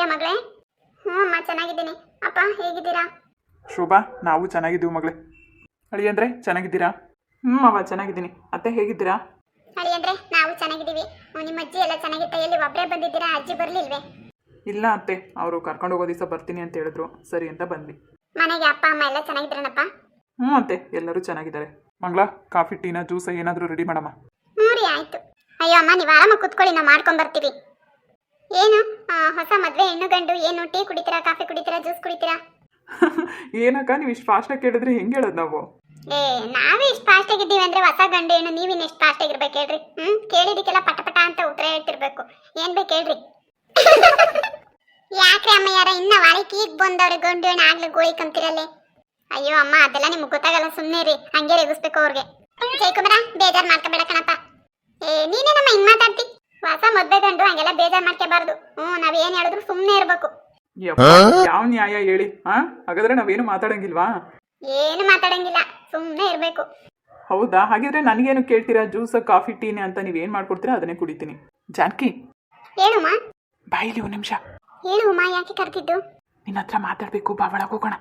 ಚೆನ್ನಾಗಿದೆಯಾ ಮಗಳೇ? ಹ್ಞೂ ಅಮ್ಮ ಚೆನ್ನಾಗಿದ್ದೀನಿ. ಅಪ್ಪ ಹೇಗಿದ್ದೀರಾ? ಶೋಭಾ, ನಾವು ಚೆನ್ನಾಗಿದ್ದೀವಿ ಮಗಳೇ. ಅಳಿಯಂದ್ರೆ ಚೆನ್ನಾಗಿದ್ದೀರಾ? ಅವ ಚೆನ್ನಾಗಿದ್ದೀನಿ. ಅತ್ತೆ ಹೇಗಿದ್ದೀರಾ? ಅಳಿಯಂದ್ರೆ ನಾವು ಚೆನ್ನಾಗಿದ್ದೀವಿ. ನಿಮ್ಮ ಅಜ್ಜಿ ಎಲ್ಲ ಚೆನ್ನಾಗಿತ್ತ? ಎಲ್ಲಿ ಒಬ್ಬರೇ ಬಂದಿದ್ದೀರಾ? ಅಜ್ಜಿ ಬರಲಿಲ್ವೇ? ಇಲ್ಲ ಅತ್ತೆ, ಅವರು ಕರ್ಕೊಂಡು ಹೋಗೋ ದಿವಸ ಬರ್ತೀನಿ ಅಂತ ಹೇಳಿದ್ರು, ಸರಿ ಅಂತ ಬಂದ್ವಿ. ಮನೆಗೆ ಅಪ್ಪ ಅಮ್ಮ ಎಲ್ಲ ಚೆನ್ನಾಗಿದ್ರನಪ್ಪ? ಅತ್ತೆ ಎಲ್ಲರೂ ಚೆನ್ನಾಗಿದ್ದಾರೆ. ಮಂಗಳ, ಕಾಫಿ ಟೀನ ಜ್ಯೂಸ ಏನಾದರೂ ರೆಡಿ ಮಾಡಮ್ಮ. ಹ್ಞೂ ರೀ ಆಯಿತು. ಅಯ್ಯೋ ಅಮ್ಮ, ನೀವು ಆರಾಮಾಗಿ ಕುತ್ಕೊಳ್ಳಿ, ನಾವು ಮಾಡ್ಕೊಂಬರ್ತೀವಿ. ಏನು ಹೊಸ ಮದುವೆ ಹೆಣ್ಣು ಗಂಡು ಏನು ಟೀ ಕುಡಿತೀರಾ, ಕಾಫಿ ಕುಡಿತೀರಾ, ಜ್ಯೂಸ್ ಕುಡಿತೀರಾ? ಏನಕ್ಕ ನೀವು ಇಷ್ಟು ಫಾಸ್ಟಾಗಿ ಕೇಳಿದ್ರೆ ಹೆಂಗೆ ಹೇಳೋದು ನಾವು? ನಾವೇ ಇಷ್ಟು ಫಾಸ್ಟ್ ಆಗಿದ್ದೀವಿ ಅಂದ್ರೆ ಹೊಸ ಗಂಡು ಏನು ನೀವಿನ ಎಷ್ಟು ಫಾಸ್ಟ್ ಆಗಿರ್ಬೇಕು ಹೇಳ್ರಿ. ಕೇಳಿದಕ್ಕೆಲ್ಲ ಪಟ ಪಟ ಅಂತ ಉತ್ತರ ಹೇಳ್ತಿರ್ಬೇಕು. ಏನ್ ಬೇಕು ಹೇಳ್ರಿ. ಯಾಕ್ರಿ ಅಮ್ಮ ಯಾರ ಇನ್ನ ವಾರಕ್ಕೆ ಈಗ ಬಂದವ್ರೆ ಗಂಡು ಏನು ಆಗ್ಲಿ ಗೋಳಿ ಕಂತಿರಲ್ಲೇ? ಅಯ್ಯೋ ಅಮ್ಮ, ಅದೆಲ್ಲ ನಿಮ್ಗೆ ಗೊತ್ತಾಗಲ್ಲ, ಸುಮ್ಮನೆ ರೀ, ಹಂಗೆ ರೇಗಿಸ್ಬೇಕು ಅವ್ರಿಗೆ. ಜಯಕುಮಾರ, ಬೇಜಾರು ಮಾಡ್ಕೋಬೇಡ ಕಣಪ್ಪ. ನೀನೇನಮ್ಮ ಹಿಂಗ್ ಮಾತಾಡ್ತಿ? ಹೊಸ ಮದ್ವೆ ಗಂಡು ಹಂಗೆಲ್ಲ ಬೇಜಾರು ಮಾಡ್ಕೋಬಾರ್ದು. ನಾವ್ ಏನ್ ಹೇಳಿದ್ರು ಸುಮ್ಮನೆ ಇರ್ಬೇಕು. ಯಾವ ನ್ಯಾಯ ಹೇಳಿ? ಹಾಗಾದ್ರೆ ನಾವೇನು ಮಾತಾಡಂಗಿಲ್ವಾ? ಏನು ಮಾತಾಡಂಗಿಲ್ಲ, ಸುಮ್ಮನೆ ಇರ್ಬೇಕು. ಹೌದಾ? ಹಾಗಿದ್ರೆ ನನಗೇನು ಕೇಳ್ತೀರಾ? ಜ್ಯೂಸ ಕಾಫಿ ಟೀನೆ ಅಂತ ನೀವೇನು ಮಾಡ್ಕೊಡ್ತೀರಾ ಅದನ್ನೇ ಕುಡಿತೀನಿ. ಜಾನಕಿ, ಹೇಳುಮ್ಮ. ಬಾಯಿಲಿ ಒಂದು ನಿಮಿಷ. ಹೇಳು ಉಮಾ, ಯಾಕೆ ಕರೆದಿದ್ದು? ನಿನ್ನ ಹತ್ರ ಮಾತಾಡಬೇಕು, ಬಾ ಒಳಗೆ ಹೋಗೋಣ.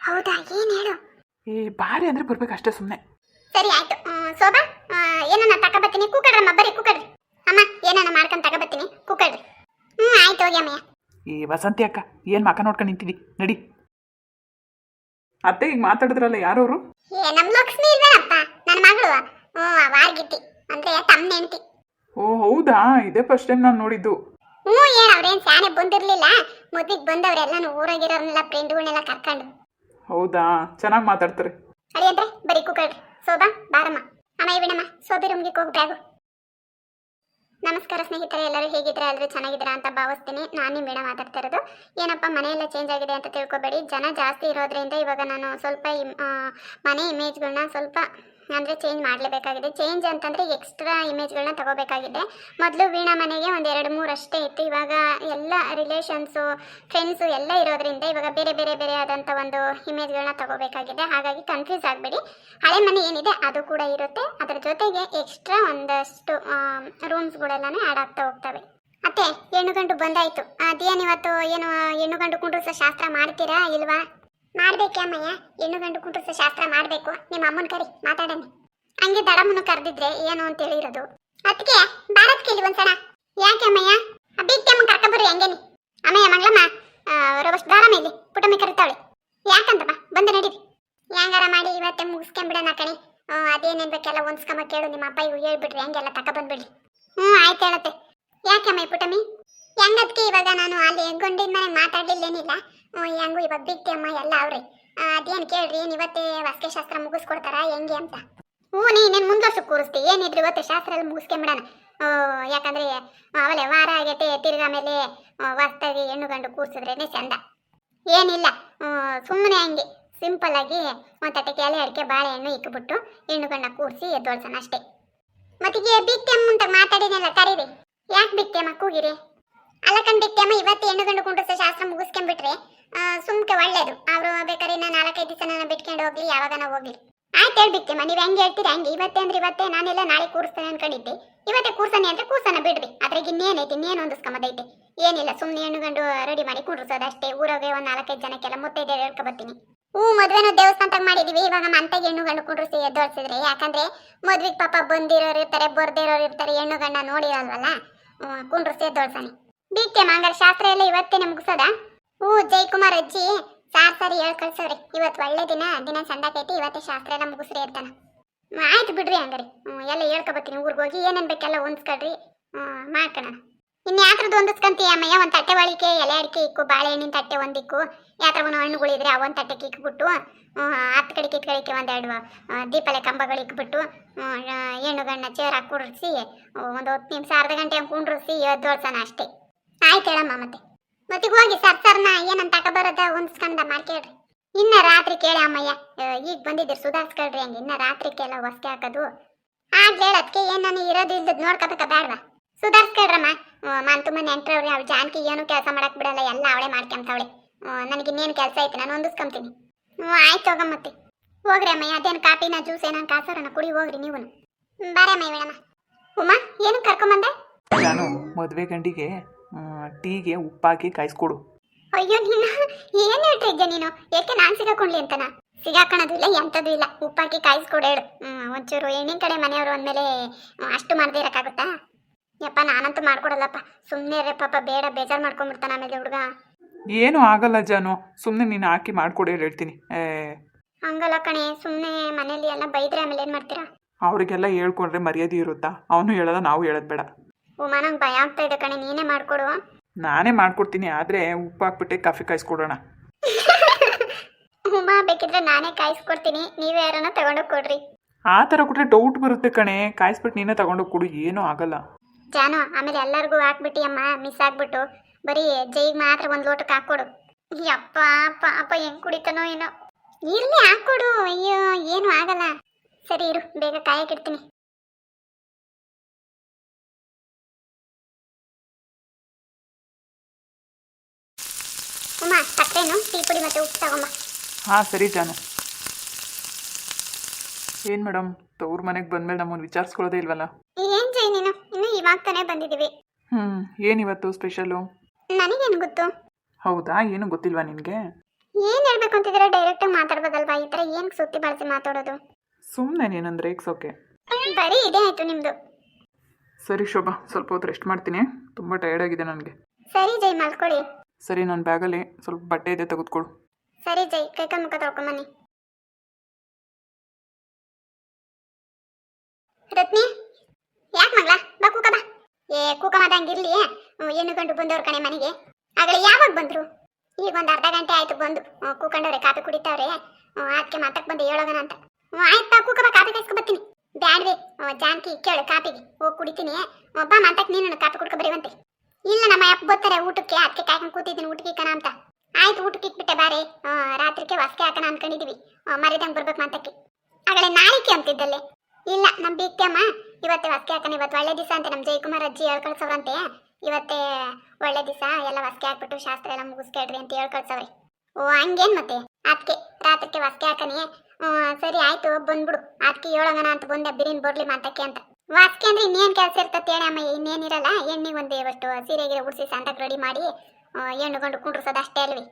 ಹೌದಾ, ಏನ್ ಹೇಳು? ಬಾರಿ ಅಂದ್ರೆ ಬರ್ಬೇಕಷ್ಟೇ, ಸುಮ್ಮನೆ. ಸರಿ ಆಯ್ತು. ಶೋಭಾ, ಏನನ್ನ ತಗೋಬತ್ತೀನಿ, ಕೂಕಡ್ರಮ್ಮ, ಬರ್ರಿ ಕೂಕಡ್ರಿ. ಅಮ್ಮ, ಏನನ್ನ ಮಾಡ್ಕೊಂಡು ತಗೋಬತ್ತೀನಿ, ಕೂಕಡ್ರಿ. ಆಯ್ತು, ಹೋಗಿ ಅಮ್ಮಯ್ಯ. ವಸಂತಿ ಅಕ್ಕ, ಏನು ಮಕ ನೋಡ್ಕೊಂಡು ನಿಂತಿದ್ದಿ? ನಡಿ. ಅತ್ತೆ ಈಗ ಮಾತಾಡಿದ್ರಲ್ಲ, ಯಾರವರು? ನಮ್ ಲಕ್ಷ್ಮಿ ಇಲ್ವೇನಪ್ಪ, ನನ್ನ ಮಗಳು. ವಾರ್ಗಿತ್ತಿ ಅಂದ್ರೆ ತಮ್ಮ ಹೆಂಡತಿ. ಓ ಹೌದಾ? ಇದೇ ಫಸ್ಟ್ ಟೈಮ್ ನಾನು ನೋಡಿದ್ದು. ಏನ್ ಅವ್ರೇನ್ ಸ್ಯಾನೆ ಬಂದಿರ್ಲಿಲ್ಲ, ಮದ್ವಿಗ್ ಬಂದವ್ರೆಲ್ಲಾನು ಊರಾಗಿರೋರ್ನೆಲ್ಲ ಫ್ರೆಂಡ್ಗಳನ್ನೆಲ್ಲ ಕರ್ಕೊಂಡು. ಹೌದಾ? ಚೆನ್ನಾಗಿ ಮಾತಾಡ್ತಾರೆ. ಅಡಿ ಅಂದ್ರೆ ಬರೀ ಕೂಕಳ್ರಿ. ಶೋಭಾ, ಬಾರಮ್ಮ. ಅಮ್ಮ ಬಿಡಮ್ಮ, ಶೋಭೆ ರೂಮ್ಗೆ ಹೋಗಿ ಬ್ಯಾಗು. ನಮಸ್ಕಾರ ಸ್ನೇಹಿತರೆ, ಎಲ್ಲರೂ ಹೇಗಿದ್ರೆ ಎಲ್ಲರೂ ಚೆನ್ನಾಗಿದ್ದೀರಾ ಅಂತ ಭಾವಿಸ್ತೀನಿ. ನಾನು ನಿಮ್ಮ ಮೇಡಮ್ ಮಾತಾಡ್ತಾ ಇರೋದು. ಏನಪ್ಪ ಮನೆಯೆಲ್ಲ ಚೇಂಜ್ ಆಗಿದೆ ಅಂತ ತಿಳ್ಕೊಬೇಡಿ. ಜನ ಜಾಸ್ತಿ ಇರೋದ್ರಿಂದ ಇವಾಗ ನಾನು ಸ್ವಲ್ಪ ಮನೆ ಇಮೇಜ್ಗಳನ್ನ ಸ್ವಲ್ಪ ಅಂದರೆ ಚೇಂಜ್ ಮಾಡಲೇಬೇಕಾಗಿದೆ. ಚೇಂಜ್ ಅಂತಂದರೆ ಎಕ್ಸ್ಟ್ರಾ ಇಮೇಜ್ಗಳನ್ನ ತಗೋಬೇಕಾಗಿದೆ. ಮೊದಲು ವೀಣಾ ಮನೆಗೆ ಒಂದು 2-3 ಅಷ್ಟೇ ಇತ್ತು. ಇವಾಗ ಎಲ್ಲ ರಿಲೇಷನ್ಸು, ಫ್ರೆಂಡ್ಸು ಎಲ್ಲ ಇರೋದ್ರಿಂದ ಇವಾಗ ಬೇರೆ ಬೇರೆ ಬೇರೆ ಆದಂಥ ಒಂದು ಇಮೇಜ್ಗಳನ್ನ ತಗೋಬೇಕಾಗಿದೆ. ಹಾಗಾಗಿ ಕನ್ಫ್ಯೂಸ್ ಆಗಬೇಡಿ. ಹಳೆ ಮನೆ ಏನಿದೆ ಅದು ಕೂಡ ಇರುತ್ತೆ, ಅದರ ಜೊತೆಗೆ ಎಕ್ಸ್ಟ್ರಾ ಒಂದಷ್ಟು ರೂಮ್ಸ್ಗಳೆಲ್ಲನೂ ಆ್ಯಡ್ ಆಗ್ತಾ ಹೋಗ್ತವೆ. ಮತ್ತೆ ಹೆಣ್ಣು ಗಂಡು ಬಂದಾಯಿತು. ಅದೇನು ಇವತ್ತು ಏನು ಹೆಣ್ಣು ಗಂಡು ಕುಂಡ್ರಿಸೋ ಶಾಸ್ತ್ರ ಮಾಡ್ತೀರಾ ಇಲ್ವಾ? ಮಾಡ್ಬೇಕೆ ಅಮ್ಮಯ್ಯ, ಹೆಣ್ಣು ಗಂಡು ಕುಂಡ್ರಿಸೋ ಶಾಸ್ತ್ರ ಮಾಡಬೇಕು. ನಿಮ್ಮ ಅಮ್ಮನ ಕರಿ ಮಾತಾಡೋಣ. ಹಂಗೆ ದಡಮ್ಮನು ಕರೆದಿದ್ರೆ ಏನು ಅಂತ ಹೇಳಿರೋದು. ಅದಕ್ಕೆ ಭಾರತ್ ಕೇಳಿ ಒಂದ್ಸಲ. ಯಾಕೆ ಅಮ್ಮಯ್ಯ? ಬಿಟ್ಟಮ್ಮ ಕರ್ಕೊಂಬರ್ರಿ ಹಂಗೇನಿ. ಅಮ್ಮಯ್ಯ ಮಂಗಳಮ್ಮ, ರೋಬಸ್ಟ್ ದಾರಮ್ಮ ಇಲ್ಲಿ ಪುಟಮ್ಮಿ ಕರಿತಾವಳೆ. ಯಾಕಂತಮ್ಮ ಬಂದು ನಡೀರಿ. ಹೆಂಗಾರ ಮಾಡಿ ಇವತ್ತೇ ಮುಗಿಸ್ಕೊಂಬಿಡೋಣ ಕಣೆ. ಅದೇನೇನು ಬೇಕೆಲ್ಲ ಹೊಂದ್ಸ್ಕೊಂಬ ಕೇಳು, ನಿಮ್ಮ ಅಪ್ಪ ಇವು ಹೇಳ್ಬಿಡ್ರಿ, ಹಂಗೆಲ್ಲ ತಗೊಬಂದ್ಬಿಡ್ರಿ. ಆಯ್ತು ಹೇಳತ್ತೆ. ಯಾಕೆ ಅಮ್ಮಯ್ಯ ಪುಟಮ್ಮಿ? ಹೆಂಗದಕ್ಕೆ ಇವಾಗ ನಾನು ಅಲ್ಲಿ ಗಂಡಿನ ಮನೆಗೆ ಮಾತಾಡ್ಲಿಲ್ಲೇನಿಲ್ಲ. ಹೆಂಗು ಇವಾಗ ಬಿಟ್ಟಿ ಅಮ್ಮ ಎಲ್ಲ ಅವ್ರಿ. ಅದೇನು ಕೇಳ್ರಿ, ಏನು ಇವತ್ತೇ ವಾಸ್ಕೆ ಶಾಸ್ತ್ರ ಮುಗಿಸ್ಕೊಡ್ತಾರ ಹೆಂಗೆ ಅಂತ? ನೀನೇನು ಮುಂದೋಸು ಕೂರಿಸ್ತಿ, ಏನಿದ್ರು ಇವತ್ತು ಶಾಸ್ತ್ರ ಎಲ್ಲ ಮುಗಿಸ್ಕೊಂಬಿಡೋಣ. ಯಾಕಂದ್ರೆ ಅವಳೆ ವಾರ ಆಗೈತೆ, ತಿರ್ಗಾ ಮೇಲೆ ವಾಸ್ತಾಗಿ ಹೆಣ್ಣು ಗಂಡು ಕೂರಿಸಿದ್ರೇನೆ ಚಂದ. ಏನಿಲ್ಲ, ಸುಮ್ಮನೆ ಹಂಗೆ ಸಿಂಪಲ್ ಆಗಿ ಒಂದು ತಟ್ಟೆಗೆ ಎಲೆ ಅಡಿಕೆ ಬಾಳೆಹಣ್ಣು ಇಕ್ಬಿಟ್ಟು ಹೆಣ್ಣು ಗಂಡ ಕೂರಿಸಿ ಎದ್ದೋಳ್ಸೋಣ ಅಷ್ಟೇ. ಮತ್ತಿಗೆ ಬಿಟ್ಟಿ ಅಮ್ಮ ಅಂತ ಮಾತಾಡಿನೆಲ್ಲ ಕರೀರಿ. ಯಾಕೆ ಬಿಟ್ಟಿ ಅಮ್ಮ ಕೂಗಿರಿ? ಅಲ್ಲಕಂಡು ಬಿಟ್ಟಿ ಅಮ್ಮ, ಇವತ್ತು ಹೆಣ್ಣು ಗಂಡು ಕುಂಡ್ರಿಸೋ ಶಾಸ್ತ್ರ ಮುಗಿಸ್ಕೊಂಡ್ಬಿಟ್ರೆ ಸುಮ್ಕೆ ಒಳ್ಳೇದು. ಅವರು ಬೇಕಾದ್ರೆ 4-5 ದಿವಸ ನಾನು ಬಿಟ್ಕೊಂಡು ಹೋಗ್ಲಿ, ಯಾವಾಗ ನಾವು ಹೋಗ್ಲಿ. ಆಯ್ತು ಹೇಳ್ಬಿಟ್ಟೆಮ್ಮ, ನೀವು ಹೆಂಗೆ ಹೇಳ್ತೀರಿ ಹಂಗೆ. ಇವತ್ತೇ ಅಂದ್ರೆ ಇವತ್ತೇ, ನಾನೆಲ್ಲ ನಾಳೆ ಕೂರಿಸ್ತೇನೆ ಅನ್ಕೊಂಡಿದ್ದೆ. ಇವತ್ತೇ ಕೂರ್ಸನೆ ಅಂದ್ರೆ ಕೂರ್ಸನ ಬಿಡ್ರಿ. ಅದ್ರಾಗ ಇನ್ನೇನೈತಿ, ಇನ್ನೇನು ಹೊಂದಿಸ್ಕೊಂಬದೈತೆ? ಏನಿಲ್ಲ, ಸುಮ್ಮನೆ ಹೆಣ್ಣು ಗಂಡು ರೆಡಿ ಮಾಡಿ ಕುಂಡ್ರಿಸೋದು ಅಷ್ಟೇ. ಊರಾಗೆ ಒಂದು 4-5 ಜನಕ್ಕೆಲ್ಲ ಮುತ್ತೈದೆ ಹೇಳ್ಕೊಬರ್ತೀನಿ. ಮದ್ವೆನೂ ದೇವಸ್ಥಾನದಾಗ ಮಾಡಿದೀವಿ. ಇವಾಗ ಮಂತಾಗ ಹೆಣ್ಣು ಗಂಡು ಕುಂಡ್ರಿಸಿ ಎದ್ದೋಳ್ಸಿದ್ರೆ, ಯಾಕಂದ್ರೆ ಮದ್ವಿಗೆ ಪಾಪ ಬಂದಿರೋರು ಇರ್ತಾರೆ, ಬರ್ದಿರೋರು ಇರ್ತಾರೆ, ಹೆಣ್ಣು ಗಂಡ ನೋಡಿರಲ್ವಲ್ಲ, ಕುಂಡ್ರಿಸಿ ಎದ್ದೋಳ್ಸಾನೆ. ಬಿಟ್ಟೆ ಮಂಗಳ ಶಾಸ್ತ್ರ ಎಲ್ಲ ಇವತ್ತೇನೆ ಮುಗಿಸೋದ? ಜಯಕುಮಾರ್ ಅಜ್ಜಿ ಸಾರಿ ಹೇಳ್ ಕಳ್ಸವ್ರಿ. ಇವತ್ತು ಒಳ್ಳೆ ದಿನ ಸಂದಾಕೈತಿ, ಇವತ್ತೇ ಶಾಸ್ತ್ರ ಎಲ್ಲ ಮುಗಿಸ್ರಿ ಇರ್ತಾನ. ಆಯ್ತು ಬಿಡ್ರಿ ಹಂಗಾರಿ. ಎಲ್ಲ ಹೇಳ್ಕೊಬತ್ತೀನಿ. ಊರಿಗೆ ಹೋಗಿ ಏನೇನು ಬೇಕೆಲ್ಲ ಹೊಂದ್ಸ್ಕೊಳ್ರಿ, ಮಾಡ್ಕೊಳ್ಳೋಣ. ಇನ್ನು ಯಾತ್ರದ್ದು ಹೊಂದಿಸ್ಕೊಂತೀಯ ಅಮ್ಮಯ್ಯ? ಒಂದು ತಟ್ಟೆ ಒಳಿಕೆ ಎಲೆ ಅಡಿಕೆ ಇಕ್ಕು, ಬಾಳೆಹಣ್ಣಿನ ತಟ್ಟೆ ಒಂದಿಕ್ಕು, ಯಾತ್ರವನ್ನ ಹಣ್ಣುಗಳಿದ್ರೆ ಒಂದು ತಟ್ಟೆಗೆ ಇಕ್ಬಿಟ್ಟು 10 ಕಡೆಗೆ ಇಟ್ಕಳಿಕೆ 1-2 ದೀಪಲೆ ಕಂಬಗಳು ಇಕ್ಬಿಟ್ಟು ಹೆಣ್ಣು ಗಂಡ ಚೇರ್ ಹಾಕಿ ಕುಡ್ರಿಸಿ ಒಂದು 10 ನಿಮಿಷ ಅರ್ಧ ಗಂಟೆ ಹಂಗೆ ಕುಂಡ್ರಿಸಿ ಎದ್ದೋಳ್ಸೋಣ ಅಷ್ಟೇ. ಆಯ್ತು ಹೇಳಮ್ಮ. ಮತ್ತಿಗೆ ಹೋಗಿ ಸರ್ನ ಏನಂತ ತಗೊಬರೋದ ಹೊಂದಿಸ್ಕೊಂಡ ಮಾಡ್ಕೇಳ್ರಿ. ಇನ್ನ ರಾತ್ರಿ ಕೇಳಿ ಅಮ್ಮಯ್ಯ, ಈಗ ಬಂದಿದ್ದೀರಿ ಸುಧಾರಿಸ್ಕೊಳ್ರಿ. ಹಂಗೆ ಇನ್ನ ರಾತ್ರಿ ಕೇಳ ಹೊಸ್ಕೆ ಹಾಕೋದು ಆಗ್ಲಿ ಹೇಳೋದಕ್ಕೆ ಏನು ನಾನು ಇರೋದು ಇಲ್ದದ್ದು ನೋಡ್ಕೋಬೇಕ ಬೇಡವಾ? ಸುಧಾರಿಸ್ಕೊಳ್ರಮ್ಮ. ಮಂತುಮ್ಮ ನೆಂಟ್ರವ್ರಿ, ಅವ್ಳು ಜಾನಕಿ ಏನು ಕೆಲಸ ಮಾಡಕ್ ಬಿಡಲ್ಲ, ಎಲ್ಲ ಅವಳೇ ಮಾಡ್ಕೊಂತಾವಳೆ. ನನಗಿನ್ನೇನು ಕೆಲಸ ಐತೆ, ನಾನು ಹೊಂದಿಸ್ಕೊಂತೀನಿ. ಆಯ್ತು ಹೋಗ. ಮತ್ತೆ ಹೋಗ್ರಿ ಅಮ್ಮಯ್ಯ. ಅದೇನು ಕಾಫಿನ ಜ್ಯೂಸ್ ಏನಾನು ಕಾಸೋರನ್ನ ಕುಡಿ ಹೋಗ್ರಿ ನೀವು. ಬಾರಮ್ಮ ಮೇಡಮ್ಮ. ಉಮಾ, ಏನು ಕರ್ಕೊಂಬಂದೆ? ನಾನು ಮದುವೆ ಗಂಡಿಗೆ ಟೀಗೆ ಉಪ್ಪಾಕಿ ಕಾಯಿಸ್ಕೊಡು. ಅಯ್ಯೋ ನೀನು ಏನು ಹೇಳ್ತಾ ಇದ್ಯಾ ನೀನು? ಯಾಕೆ ನಾನು ಸಿಗಾಕೊಂಡ್ಲಿ ಅಂತನಾ? ಸಿಗಾಕಣದು ಇಲ್ಲ ಎಂಥದ್ದು ಇಲ್ಲ. ಉಪ್ಪಾಕಿ ಕಾಯಿಸ್ಕೊಡು ಹೇಳು. ಒಂಚೂರು ಹೆಣ್ಣಿನ ಕಡೆ ಮನೆಯವರು ಅಂದಮೇಲೆ ಅಷ್ಟು ಮಾಡದೇ ಇರೋಕ್ಕಾಗುತ್ತಾ? ಯಪ್ಪ ನಾನಂತೂ ಮಾಡ್ಕೊಡಲ್ಲಪ್ಪ. ಸುಮ್ಮನೆ ರೇ ಪಾಪ, ಬೇಡ ಬೇಜಾರು ಮಾಡ್ಕೊಂಡ್ಬಿಡ್ತಾನೆ ಆಮೇಲೆ ಹುಡುಗ. ಏನೂ ಆಗಲ್ಲ ಜಾನು, ಸುಮ್ಮನೆ ನೀನು ಹಾಕಿ ಮಾಡಿಕೊಡಿ ಹೇಳ್ತೀನಿ. ಹಂಗಲ್ಲ ಕಣೆ, ಸುಮ್ಮನೆ ಮನೇಲಿ ಎಲ್ಲ ಬೈದ್ರೆ ಆಮೇಲೆ ಏನು ಮಾಡ್ತೀರಾ? ಅವರಿಗೆಲ್ಲ ಹೇಳ್ಕೊಂಡ್ರೆ ಮರ್ಯಾದೆ ಇರುತ್ತಾ? ಅವನು ಹೇಳೋದ, ನಾವು ಹೇಳೋದು ಬೇಡ. ಉಮಾ ನಂಗೆ ಭಯ ಆಗ್ತಾ ಇದೆ ಕಣೆ, ನೀನೇ ಮಾಡಿಕೊಡು. ನಾನೇ ಮಾಡ್ಕೊಡ್ತೀನಿ, ಆದರೆ ಉಪ್ಪು ಹಾಕ್ಬಿಟ್ಟೆ ಕಾಫಿ ಕಾಯಿಸ್ಕೊಡೋಣ. ಉಮಾ ಬೇಕಿದ್ರೆ ನಾನೇ ಕಾಯಿಸ್ಕೊಡ್ತೀನಿ, ನೀವೇ ಯಾರನ್ನ ತಗೊಂಡೋಗಿ ಕೊಡ್ರಿ. ಆ ಥರ ಕೊಟ್ಟರೆ ಡೌಟ್ ಬರುತ್ತೆ ಕಣೆ. ಕಾಯಿಸ್ಬಿಟ್ಟು ನೀನೇ ತಗೊಂಡೋಗಿ ಕೊಡು, ಏನೂ ಆಗಲ್ಲ. ಜಾನು ಆಮೇಲೆ ಎಲ್ಲರಿಗೂ ಹಾಕ್ಬಿಟ್ಟು ಅಮ್ಮ ಮಿಸ್ ಆಗ್ಬಿಟ್ಟು ಬರೀ ಜೈಗೆ ಮಾತ್ರ ಒಂದು ಲೋಟಕ್ಕೆ ಹಾಕ್ಕೊಡು. ಯಪ್ಪ ಪಾಪ ಹೆಂಗ್ ಕುಡಿತಾನೋ ಏನೋ. ಇರ್ಲಿ ಹಾಕ್ಕೊಡು. ಅಯ್ಯೋ ಏನು ಆಗಲ್ಲ. ಸರಿ ಇರು, ಬೇಗ ಕಾಯಕ್ಕಿಡ್ತೀನಿ. ಉಮಾ ಸಕ್ಕರೆನು ಟೀ ಪುಡಿ ಮತ್ತೆ ಉಪ್ಪು ತಗೊಂಬ. ಹಾಂ ಸರಿ ಜಾನು. ಏನು ಮೇಡಮ್, ತವ್ರ ಮನೆಗೆ ಬಂದಮೇಲೆ ನಮ್ಮನ್ನು ವಿಚಾರಿಸ್ಕೊಳ್ಳೋದೇ ಇಲ್ವಲ್ಲ? ಏನ್ ಜೈ ನೀನು ಇನ್ನು ಇವಾಗ ತಾನೇ ಬಂದಿದ್ದೀವಿ. ಏನಿವತ್ತು ಸ್ಪೆಷಲು? ನನಗೇನು ಗೊತ್ತು? ಹೌದಾ, ಏನು ಗೊತ್ತಿಲ್ವಾ ನಿನಗೆ? ಏನ್ ಹೇಳ್ಬೇಕು ಅಂತಿದ್ರೆ ಡೈರೆಕ್ಟಾಗಿ ಮಾತಾಡ್ಬೋದಲ್ವಾ? ಈ ಥರ ಏನು ಸುತ್ತಿ ಬಳಸಿ ಮಾತಾಡೋದು? ಸುಮ್ಮನೆ ನೀನಂದ್ರೆ ರೇಗ್ಸೋಕೆ. ಬರೀ ಇದೇ ಆಯ್ತು ನಿಮ್ದು. ಸರಿ ಶೋಭಾ, ಸ್ವಲ್ಪ ಹೊತ್ತು ರೆಸ್ಟ್ ಮಾಡ್ತೀನಿ, ತುಂಬ ಟಯರ್ಡ್ ಆಗಿದೆ ನನಗೆ. ಸರಿ ಜೈ ಮಲ್ಕೊಳ್ಳಿ. ಸರಿ, ನನ್ನ ಬ್ಯಾಗಲ್ಲಿ ಸ್ವಲ್ಪ ಬಟ್ಟೆ ಇದೆ, ತೆಗೆದುಕೊಡು. ಸರಿ ಜೈ, ಕೈಕಾಲು ಮುಖ ತೊಳ್ಕೊಂಬನ್ನಿ. ರತ್ನಿ ಯಾಕೆ ಮಗಳ ಬಾ ಕೂಕ ಬಾ. ಕೂಕ ಮಾದಂಗಿರ್ಲಿ. ಹೆಣ್ಣು ಗಂಡು ಬಂದವ್ರ ಕಣೆ ಮನೆಗೆ. ಆಗಲೇ ಯಾವಾಗ ಬಂದ್ರು? ಈಗ ಒಂದು ಅರ್ಧ ಗಂಟೆ ಆಯ್ತು ಬಂದು. ಕೂಕೊಂಡವ್ರೆ, ಕಾಫಿ ಕುಡಿತಾವ್ರೆ. ಅದಕ್ಕೆ ಮಾತಕ್ಕೆ ಬಂದು ಹೇಳೋಗಣ ಅಂತ. ಆಯ್ತಾ ಕೂಕ ಬಾ, ಕಾಫಿ ಕಾಯಿಸ್ಕೊ ಬರ್ತೀನಿ. ಬ್ಯಾಡ್ವೆ ಜಾನ್ಕಿ ಕೇಳು ಕಾಪಿಗೆ ಹೋಗಿ ಕುಡಿತೀನಿ. ಬಾ ಮಾತಕ್ಕೆ ನೀನು ಕಾಫಿ ಕುಡ್ಕೊ ಬರೀವಂತೆ. ಇಲ್ಲ ನಮ್ಮ ಅಪ್ಪ ಬರ್ತಾರೆ ಊಟಕ್ಕೆ, ಅದಕ್ಕೆ ಕಾಯ್ಕೊಂಡು ಕೂತಿದ್ದೀನಿ ಊಟಕ್ಕೆ ಇಕ್ಕಣ ಅಂತ. ಆಯ್ತು ಊಟಕ್ಕೆ ಇಕ್ಬಿಟ್ಟೆ ಬಾರೆ. ರಾತ್ರಿಗೆ ವಸ್ಕೆ ಹಾಕೋಣ ಅನ್ಕೊಂಡಿದೀವಿ. ಮರಿದಂಗೆ ಬರ್ಬೇಕು ಮಾತಕ್ಕೆ. ಆಗಲೇ ನಾಳಿಕೆ ಅಂತಿದ್ದಲ್ಲೇ. ಇಲ್ಲ ನಮ್ಮ ಬೀಗ್ತಿ ಅಮ್ಮ ಇವತ್ತೇ ವಸ್ಕೆ ಹಾಕೋಣ, ಇವತ್ತು ಒಳ್ಳೆ ದಿವಸ ಅಂತ ನಮ್ಮ ಜಯಕುಮಾರ್ ಅಜ್ಜಿ ಹೇಳ್ಕಳ್ಸವ್ರಂತೆ. ಇವತ್ತೇ ಒಳ್ಳೆ ದಿವಸ, ಎಲ್ಲ ವಸ್ಕೆ ಹಾಕ್ಬಿಟ್ಟು ಶಾಸ್ತ್ರ ಎಲ್ಲ ಮುಗಿಸ್ಕೇಳ್ರಿ ಅಂತ ಹೇಳ್ಕಳ್ಸವ್ರಿ. ಓ ಹಂಗೇನು ಮತ್ತೆ? ಅದಕ್ಕೆ ರಾತ್ರಿಗೆ ವಸ್ಕೆ ಹಾಕನಿ. ಸರಿ ಆಯ್ತು ಬಂದ್ಬಿಡು, ಅದಕ್ಕೆ ಹೇಳೋಣ ಅಂತ ಬಂದೆ ಬಿರಿನ್ ಬರ್ಲಿ ಮಾತಕ್ಕೆ ಅಂತ. ವಾಸ್ಕೆ ಅಂದ್ರೆ ಇನ್ನೇನು ಕೆಲಸ ಇರ್ತದೆ ಹೇಳಿ ಅಮ್ಮ? ಇನ್ನೇನಿರಲ್ಲ. ಹೆಣ್ಣಿಗೆ ಒಂದು ಇವಷ್ಟು ಸೀರೆಗಿರೆ ಉಡಿಸಿ ಸಂತಕ್ಕೆ ರೆಡಿ ಮಾಡಿ ಹೆಣ್ಣು ಗಂಡು ಕುಂಡ್ರಿಸೋದು ಅಷ್ಟೇ ಅಲ್ವಿ?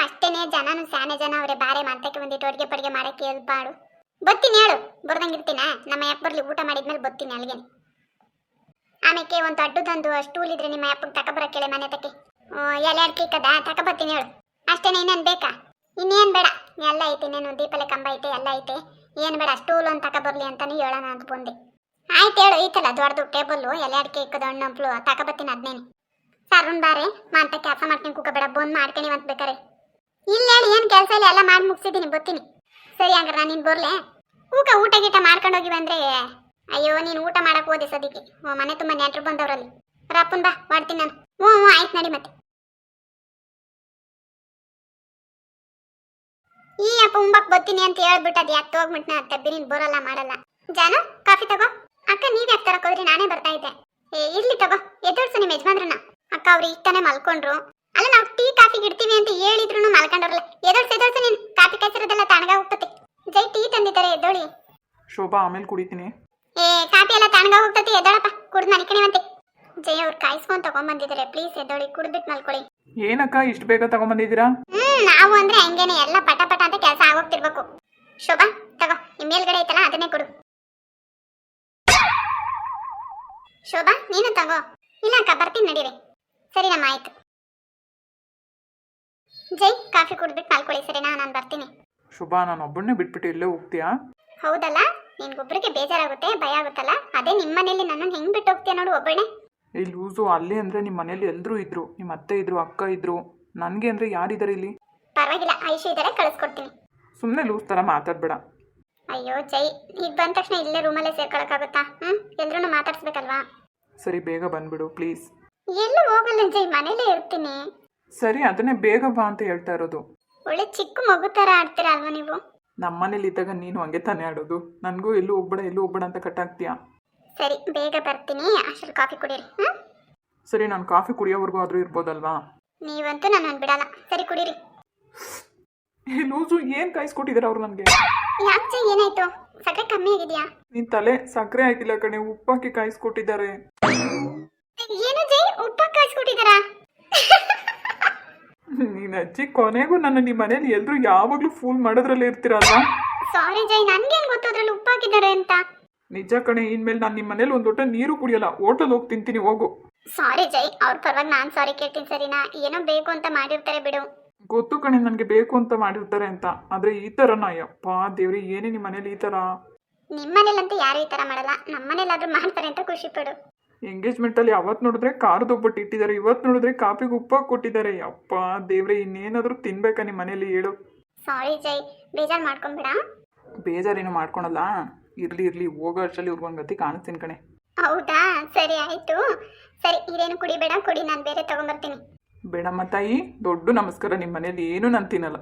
ಅಷ್ಟೇನೆ. ಜನನು ಸ್ಯಾನೆ ಜನ ಅವರೇ, ಬಾರೆ ಮಾತಕ್ಕೆ ಒಂದಿಟ್ಟು ಅಡುಗೆ ಪಡಿಗೆ ಮಾಡೋಕ್ಕೆ ಹೇಳ್ಬಾಡು. ಬತ್ತೀನಿ ಹೇಳು, ಬರ್ದಂಗಿರ್ತೀನ. ನಮ್ಮ ಅಪ್ಪ ಬರ್ಲಿ, ಊಟ ಮಾಡಿದ್ಮೇಲೆ ಬತ್ತೀನಿ ಅಲ್ಲಿಗೆ. ಆಮೇಲೆ ಒಂದು ದೊಡ್ಡದೊಂದು ಸ್ಟೂಲ್ ಇದ್ರೆ ನಿಮ್ಮ ಅಪ್ಪಗೆ ತಗೊಬರಕ್ಕೇಳೆ ಮನೆ ತಕ್ಕೆ. ಎಲೆ ಅಡ್ಕೆ ಕದ ತಗೊಬತ್ತೀನಿ ಹೇಳು. ಅಷ್ಟೇನೆ, ಇನ್ನೇನು ಬೇಕಾ? ಇನ್ನೇನು ಬೇಡ, ಎಲ್ಲ ಐತೆ. ಇನ್ನೇನು ದೀಪಲೆ ಕಂಬ ಐತೆ, ಎಲ್ಲ ಐತೆ. ಏನು ಬೇಡ, ಸ್ಟೂಲ್ ಒಂದು ತಗೊಬರ್ಲಿ ಅಂತಾನೆ ಹೇಳೋಣ ಅಂತ ಬಂದೆ. ಆಯ್ತು ಹೇಳು, ಐತಲ್ಲ ದೊಡ್ಡದು ಟೇಬಲ್ಲು, ಎಲೆ ಅಡಿಕೆ ಇಕ್ಕದ ಹಣ್ಣಂಪ್ಲು ತಗೊಬತ್ತೀನಿ. ಅದನ್ನೇನು ಸರ್ವನ್ ಬಾರೆ ಮಾಂತ ಕೆಲಸ ಮಾಡ್ತೀನಿ. ಕೂಕಬೇಡ, ಬಂದು ಮಾಡ್ತೀನಿ ಅಂತ ಬೇಕಾರೆ. ಇಲ್ಲ ಹೇಳಿ, ಏನು ಕೆಲಸ ಇಲ್ಲ, ಎಲ್ಲ ಮಾಡಿ ಮುಗಿಸಿದ್ದೀನಿ, ಬರ್ತೀನಿ. ಸರಿ ಹಂಗಾರೆ ನಾನು ನೀನು ಬರ್ಲೆ. ಊಟ ಗೀಟ ಮಾಡ್ಕೊಂಡೋಗಿ ಬಂದರೆ. ಅಯ್ಯೋ ನೀನು ಊಟ ಮಾಡಕ್ಕೆ ಹೋದೆ ಸದ್ಯಕ್ಕೆ. ಮನೆ ತುಂಬ ನೆಂಟರು ಬಂದವರಲ್ಲಿ. ರಪ್ಪನ್ ಬಾ ಮಾಡ್ತೀನಿ ನಾನು. ಹ್ಞೂ ಆಯ್ತು ನಡಿ ಮತ್ತೆ. ಈ ಅಪ್ಪ ಉಂಬಕ್ ಬರ್ತೀನಿ ಅಂತ ಹೇಳ್ಬಿಟ್ಟು ಅದು ಯಾಕೆ ಹೋಗ್ಬಿಟ್ನ ತಬ್ಬಿ ನೀನು ಬರೋಲ್ಲ ಮಾಡಲ್ಲ. ಜಾನು ಕಾಫಿ ತಗೋ. ಅಕ್ಕ ನೀವು ಯಾಕೆ ತರಕ್ಕೆ ಹೋದ್ರಿ? ನಾನೇ ಬರ್ತಾ ಇದ್ದೆ. ಇರ್ಲಿ ತಗೋ, ಎದುರ್ಸು ನಿಮ್ಮ ಯಜಮಾನ್ರನ್ನ. ಅಕ್ಕ ಅವ್ರು ಈಗ ತಾನೇ ಮಲ್ಕೊಂಡ್ರು. ಅಲ್ಲ ನಾವು ಟೀ ಕಾಫಿಗೆ ಇಡ್ತೀವಿ ಅಂತ ಹೇಳಿದ್ರು ಮಲ್ಕೊಂಡವ್ರಲ್ಲ. ಎದುರ್ಸು ನೀನು. ಕಾಫಿ ಕಾಯಿಸಿರೋದೆಲ್ಲ ತಣ್ಣಗ ಹೋಗ್ತತಿ. ಜೈ ಟೀ ತಂದಿದ್ದಾರೆ, ಎದ್ದೋಳಿ. ಶೋಭಾ ಆಮೇಲೆ ಕುಡಿತೀನಿ. ಕಾಫಿ ಎಲ್ಲ ತಣ್ಣಗ ಹೋಗ್ತತಿ, ಎದ್ದೋಳಪ್ಪ. ಕುಡ್ದು ಮನಿಕಣಿವಂತೆ. ಜೈ ಅವ್ರು ಕಾಯಿಸ್ಕೊಂಡು ತಗೊಂಡ್ಬಂದಿದ್ದಾರೆ, ಪ್ಲೀಸ್ ಎದ್ದೋಳಿ, ಕುಡ್ಬಿಟ್ಟು ಮಲ್ಕೊಳ್ಳಿ. ಏನಕ್ಕ ಇಷ್ಟು ಬೇಗ ತಗೊಂಡ್ಬಂದಿದ್ದೀರಾ? ನಾವು ಅಂದ್ರೆ ಹಂಗೇನೆ, ಎಲ್ಲ ಪಟ ಪಟ ಅಂತ ಕೆಲಸ ಆಗೋಗ್ತಿರ್ಬೇಕು. ಶೋಭಾ ತಗೋ, ನಿಮ್ಮ ಮೇಲ್ಗಡೆ ಐತಲ್ಲ ಅದನ್ನೇ ಕೊಡು. ಶೋಭಾ ನೀನು ತಗೋ. ಇಲ್ಲ ಅಕ್ಕ ಬರ್ತೀನಿ ನಡೀರಿ. ಸರಿ ನಮ್ಮ ಆಯ್ತು. ಜೈ ಕಾಫಿ ಕುಡ್ಬಿಟ್ಟು ಮಲ್ಕೊಳ್ಳಿ ಸರಿನಾ? ನಾನು ಬರ್ತೀನಿ. ಶೋಭಾ, ನಾನು ಒಬ್ಬಳನ್ನೇ ಬಿಟ್ಬಿಟ್ಟು ಎಲ್ಲೇ ಹೋಗ್ತೀಯಾ? ಹೌದಲ್ಲ, ನಿನ್ಗೊಬ್ರಿಗೆ ಬೇಜಾರಾಗುತ್ತೆ, ಭಯ ಆಗುತ್ತಲ್ಲ. ಅದೇ ನಿಮ್ಮ ಮನೇಲಿ ನನ್ನನ್ನು ಹೆಂಗ್ ಬಿಟ್ಟು ಹೋಗ್ತೀಯ ನೋಡು ಒಬ್ಬಳೇ. ಈ ಲೂಸು ಅಲ್ಲಿ ಅಂದರೆ ನಿಮ್ಮ ಮನೇಲಿ ಎಲ್ಲರೂ ಇದ್ರು. ನಿಮ್ಮ ಅತ್ತೆ ಇದ್ರು, ಅಕ್ಕ ಇದ್ರು. ನನಗೆ ಅಂದರೆ ಯಾರಿದ್ದಾರೆ ಇಲ್ಲಿ? ಪರವಾಗಿಲ್ಲ, ಐಶು ಇದ್ದಾರೆ, ಕಳಿಸ್ಕೊಡ್ತೀನಿ. ಸುಮ್ಮನೆ ಲೂಸ್ ಥರ ಮಾತಾಡಬೇಡ. ಅಯ್ಯೋ ಜೈ, ಈಗ ಬಂದ ತಕ್ಷಣ ಇಲ್ಲೇ ರೂಮಲ್ಲೇ ಸೇರ್ಕೊಳಕ್ಕಾಗುತ್ತಾ? ಎಲ್ಲರೂ ಮಾತಾಡ್ಸ್ಬೇಕಲ್ವಾ? ಸರಿ ಬೇಗ ಬಂದ್ಬಿಡು ಪ್ಲೀಸ್. ಎಲ್ಲೂ ಹೋಗಲ್ಲ ಜೈ, ಮನೇಲೇ ಇರ್ತೀನಿ. ಸರಿ ಅದನ್ನೇ ಬೇಗ ಬಾ ಅಂತ ಹೇಳ್ತಾ ಇರೋದು. ಒಳ್ಳೆ ಚಿಕ್ಕ ಮಗು ಥರ ಆಡ್ತೀರಾ ಅಲ್ವಾ ನೀವು? ನಮ್ಮ ಮನೇಲಿ ಇದ್ದಾಗ ನೀನು ಹಂಗೆ ತಾನೇ ಆಡೋದು. ನನಗೂ ಎಲ್ಲೂ ಹೋಗ್ಬೇಡ ಅಂತ ಕಟ್ಟಾಗ್ತೀಯಾ? ಸರಿ ಬೇಗ ಬರ್ತೀನಿ, ಅಷ್ಟರಲ್ಲಿ ಕಾಫಿ ಕುಡೀರಿ. ಸರಿ, ನಾನು ಕಾಫಿ ಕುಡಿಯೋವರೆಗೂ ಆದರೂ ಇರ್ಬೋದಲ್ವಾ? ನೀವಂತೂ ನನ್ನನ್ನು ಬಿಡಲ್ಲ. ಸರಿ ಕುಡೀರಿ. ಈ ಲೂಸು ಏನು ಕಾಯಿಸ್ಕೊಟ್ಟಿದ್ದಾರೆ ಅವ್ರು ನನಗೆ? ಯಾಕೆ ಜೈ, ಏನಾಯ್ತು? ಸಕ್ಕರೆ ಕಮ್ಮಿ ಆಗಿದೆಯಾ? ನಿನ್ ತಲೆ ಸಕ್ಕರೆ ಆಗಿಲ್ಲ ಕಣೆ, ಉಪ್ಪಾಕಿ ಕಾಯಿಸ್ಕೊಟ್ಟಿದ್ದಾರೆ. ಏನು ಜೈ, ಉಪ್ಪ ಕಾಯಿಸ್ಕೊಟ್ಟಿದ್ದಾರಾ? ನೀನ್ ಅಜ್ಜಿ ಕೊನೆಗೂ ನನ್ನ ನಿಮ್ಮ ಮನೇಲಿ ಎಲ್ರು ಯಾವಾಗ್ಲೂ ಫೂಲ್ ಮಾಡೋದ್ರಲ್ಲೇ ಇರ್ತೀರಲ್ವಾ? ಸಾರಿ ಜೈ, ನನ್ಗೇನ್ ಗೊತ್ತು ಅದ್ರಲ್ಲಿ ಉಪ್ಪು ಹಾಕಿದ್ದಾರೆ ಅಂತ. ನಿಜ ಕಣೆ, ಇನ್ಮೇಲೆ ನಾನು ನಿಮ್ಮ ಮನೇಲಿ ಒಂದು ಲೋಟ ನೀರು ಕುಡಿಯಲ್ಲ, ಹೋಟೆಲ್ ಹೋಗಿ ತಿಂತೀನಿ ಹೋಗು. ಸಾರಿ ಜೈ, ಅವ್ರ ಪರವಾಗಿ ನಾನು ಸಾರಿ ಕೇಳ್ತೀನಿ ಸರಿನಾ? ಏನೋ ಬೇಕು ಅಂತ ಮಾಡಿರ್ತಾರೆ ಬಿಡು. ಗೊತ್ತು ಕಣೆ ನನಗೆ ಬೇಕು ಅಂತ ಮಾಡಿರ್ತಾರೆ ಅಂತ, ಆದ್ರೆ ಈ ಥರನಾ? ಯಪ್ಪ ದೇವ್ರಿ, ಏನೇ ನಿಮ್ಮ ಮನೇಲಿ ಈ ಥರ? ನಿಮ್ಮ ಮನೇಲಂತೂ ಯಾರು ಈ ತರ ಮಾಡಲ್ಲ, ನಮ್ಮ ಮನೇಲಾದ್ರೂ ಮಾಡ್ತಾರೆ ಅಂತ ಖುಷಿ ಪಡು. ಎಂಗೇಜ್ಮೆಂಟಲ್ಲಿ ಅವತ್ತು ನೋಡಿದ್ರೆ ಖಾರದ ಒಬ್ಬಟ್ಟು ಇಟ್ಟಿದ್ದಾರೆ, ಇವತ್ತು ನೋಡಿದ್ರೆ ಕಾಫಿಗೆ ಉಪ್ಪಾಗಿ ಕೊಟ್ಟಿದ್ದಾರೆ. ಯಪ್ಪ ದೇವ್ರೆ, ಇನ್ನೇನಾದರೂ ತಿನ್ಬೇಕಾ ನಿಮ್ಮ ಮನೇಲಿ ಹೇಳು? ಸಾರಿ ಜೈ, ಬೇಜಾರು ಮಾಡ್ಕೊಂಬೇಡ. ಬೇಜಾರೇನು ಮಾಡ್ಕೊಳಲ್ಲ, ಇರ್ಲಿ ಹೋಗೋ ಅಷ್ಟರಲ್ಲಿ ಇವ್ರಿಗೊಂದು ಗತಿ ಕಾಣಿಸ್ತೀನಿ ಕಣೆ. ಹೌದಾ, ಸರಿ ಆಯ್ತು. ಸರಿ, ಇದೇನು ಕುಡಿಬೇಡ, ಕುಡಿ, ನಾನು ಬೇರೆ ತಗೊಂಬರ್ತೀನಿ. ಬೇಡಮ್ಮ ತಾಯಿ, ದೊಡ್ಡ ನಮಸ್ಕಾರ. ನಿಮ್ಮ ಮನೇಲಿ ಏನು ನಾನು ತಿನ್ನಲ್ಲ.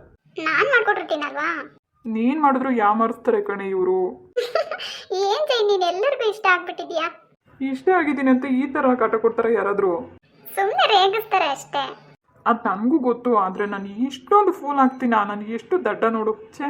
ನಾನು ಮಾಡ್ಕೊಟ್ಟಿರ್ತೀನಲ್ವಾ? ನೀನು ಮಾಡಿದ್ರು ಯಾಮಾರಿಸ್ತಾರೆ ಕಣೆ ಇವರು. ಏನ್ ಜೈ, ನೀನ್ ಎಲ್ಲರಿಗೂ ಇಷ್ಟ ಆಗ್ಬಿಟ್ಟಿದ್ಯಾ? ಇಷ್ಟೇ ಆಗಿದ್ದೀನಿ ಅಂತ ಈ ಥರ ಕಾಟ ಕೊಡ್ತಾರೆ ಯಾರಾದರೂ? ಸುಮ್ಮನೆ ರೇಗಿಸ್ತಾರೆ ಅಷ್ಟೇ. ಅದು ನನಗೂ ಗೊತ್ತು, ಆದರೆ ನಾನು ಇಷ್ಟೊಂದು ಫೂಲ್ ಆಗ್ತೀನಾ? ನಾನು ಎಷ್ಟು ದಡ್ಡ ನೋಡು. ಛೇ.